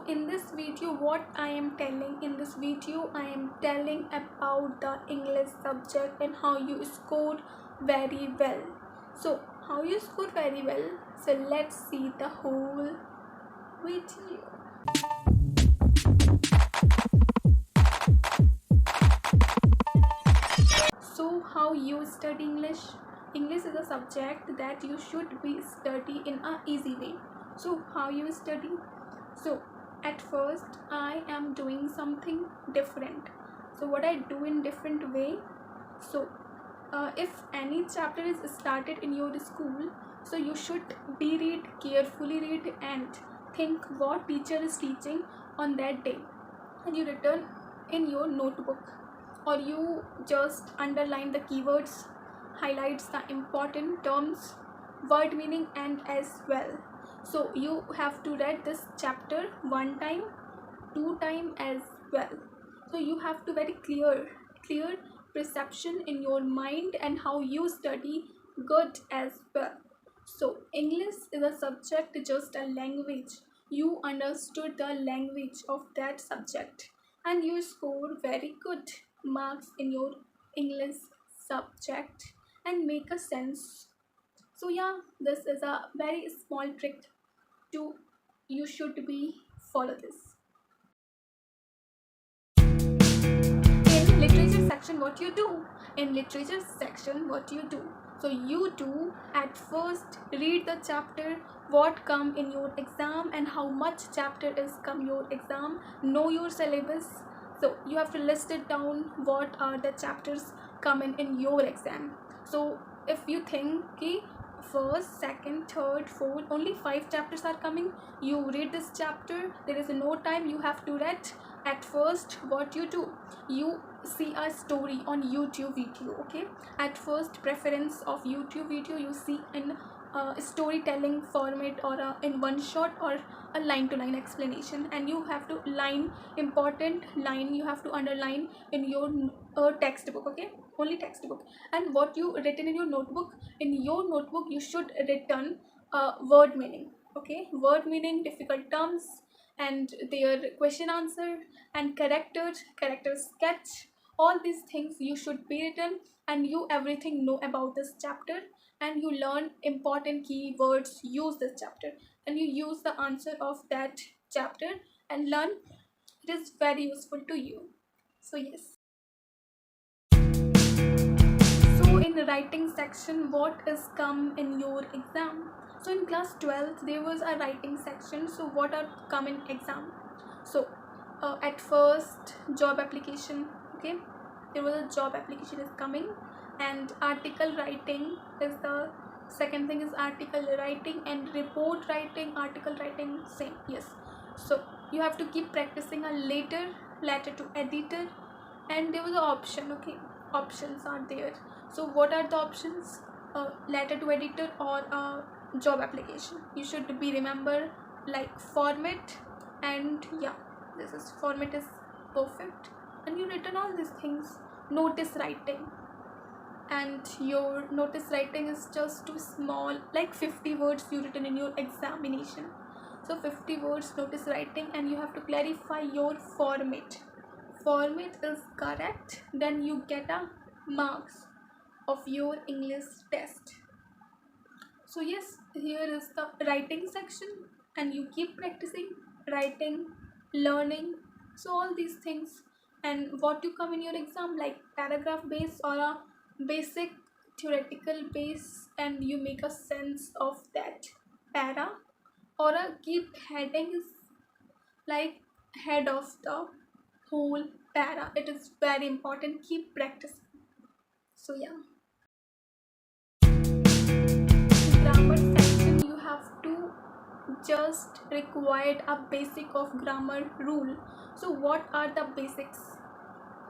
in this video, I am telling about the English subject and how you score very well. So how you score very well? So let's see the whole video. So how you study English? English is a subject that you should be study in a easy way. So how you study? So at first I am doing something different. So what I do in different way? So if any chapter is started in your school, so you should be read carefully, read and think what teacher is teaching on that day, and you return in your notebook, or you just underline the keywords, highlights the important terms, word meaning and as well. So you have to read this chapter one time, two time as well. So you have to very clear perception in your mind and how you study good as well. So English is a subject, just a language. You understood the language of that subject and you score very good marks in your English subject and make a sense. So yeah, this is a very small trick to you should be follow this. In literature section, what you do? In literature section, what you do? So you do at first read the chapter, what come in your exam and how much chapter is come your exam. Know your syllabus. So you have to list it down what are the chapters coming in your exam. So if you think ki first, second, third, fourth, only 5 chapters are coming, you read this chapter, there is no time, you have to read. At first what you do, you see a story on YouTube video. Okay, at first preference of YouTube video you see in storytelling format, or in one shot, or a line to line explanation, and you have to line important line you have to underline in your textbook. Okay, only textbook. And what you written in your notebook, you should return word meaning. Okay, word meaning, difficult terms and their question answer, and character sketch, all these things you should be written, and you everything know about this chapter, and you learn important keywords, use this chapter, and you use the answer of that chapter and learn. It is very useful to you. So yes. So in the writing section, what is come in your exam? So in class 12 there was a writing section. So what are come in exam? So at first job application. Okay, there was a job application is coming, and article writing is the second thing, is article writing, and report writing, article writing, same. Yes. So you have to keep practicing a letter to editor, and there was an option. Okay, options are there. So what are the options? Letter to editor or job application. You should be remember like format, and yeah, this is format is perfect, and you written all these things. Notice writing, and your notice writing is just too small, like 50 words you written in your examination. So 50 words notice writing, and you have to clarify your format is correct, then you get a marks of your English test. So yes, here is the writing section, and you keep practicing writing, learning, so all these things. And what you come in your exam, like paragraph base or a basic theoretical base, and you make a sense of that para, or a keep heading is like head of the whole para. It is very important, keep practicing. So yeah. Grammar section, you have to just required a basic of grammar rule. So what are the basics?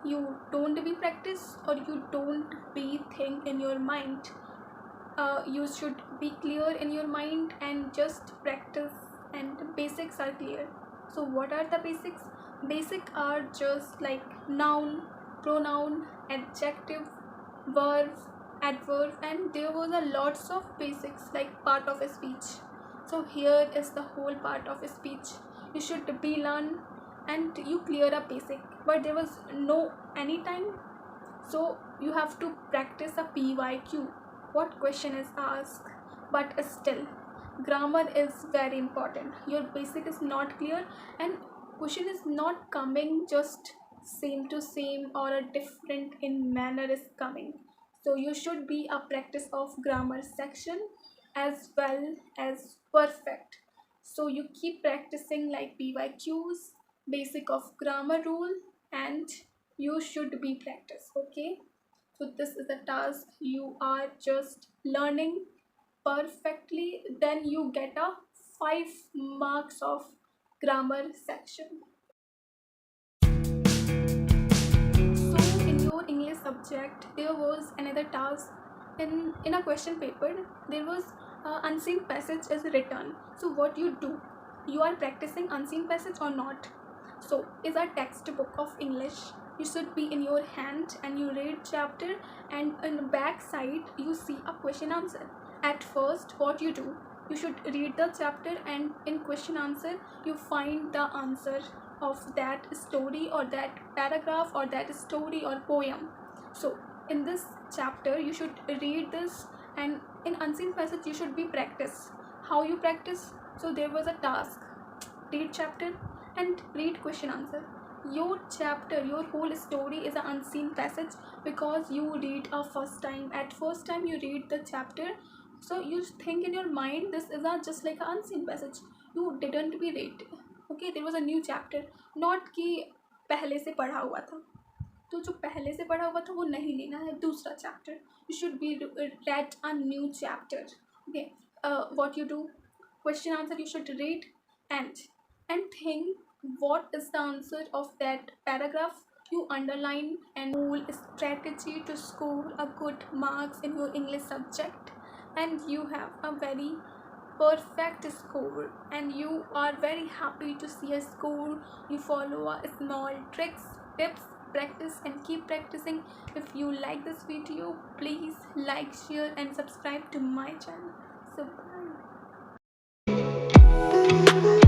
You don't be practice, or you don't be think in your mind. You should be clear in your mind and just practice, and the basics are clear. So what are the basics? Basic are just like noun, pronoun, adjective, verb, adverb, and there was a lots of basics like part of a speech. So here is the whole part of a speech. you should be learn and you clear a basic, but there was no any time. So you have to practice a pyq, what question is asked. But still grammar is very important, your basic is not clear and question is not coming just same to same or a different in manner is coming. So you should be a practice of grammar section as well as perfect. So you keep practicing like pyqs, basic of grammar rule, and you should be practice. Okay, so this is a task you are just learning perfectly, then you get a 5 marks of grammar section. So in your English subject there was another task. In a question paper there was unseen passage is written. So what you do, you are practicing unseen passage or not. So is a textbook of English, you should be in your hand and you read chapter, and in the back side you see a question answer. At first what you do, you should read the chapter and in question answer you find the answer of that story or that paragraph or that story or poem. So in this chapter you should read this, and in unseen passage you should be practice. How you practice? So there was a task, read chapter and read question answer. Your chapter, your whole story is an unseen passage because you read a first time. At first time you read the chapter, so you think in your mind this is a just like an unseen passage, you didn't be read. Okay, there was a new chapter, not कि पहले से पढ़ा हुआ था, तो जो पहले से पढ़ा हुआ था वो नहीं लेना है, दूसरा chapter you should be read a new chapter. Okay, what you do, question answer you should read and think what is the answer of that paragraph. You underline and whole strategy to score a good marks in your English subject, and you have a very perfect score and you are very happy to see a score. You follow a small tricks, tips, practice and keep practicing. If you like this video, please like, share and subscribe to my channel. So bye.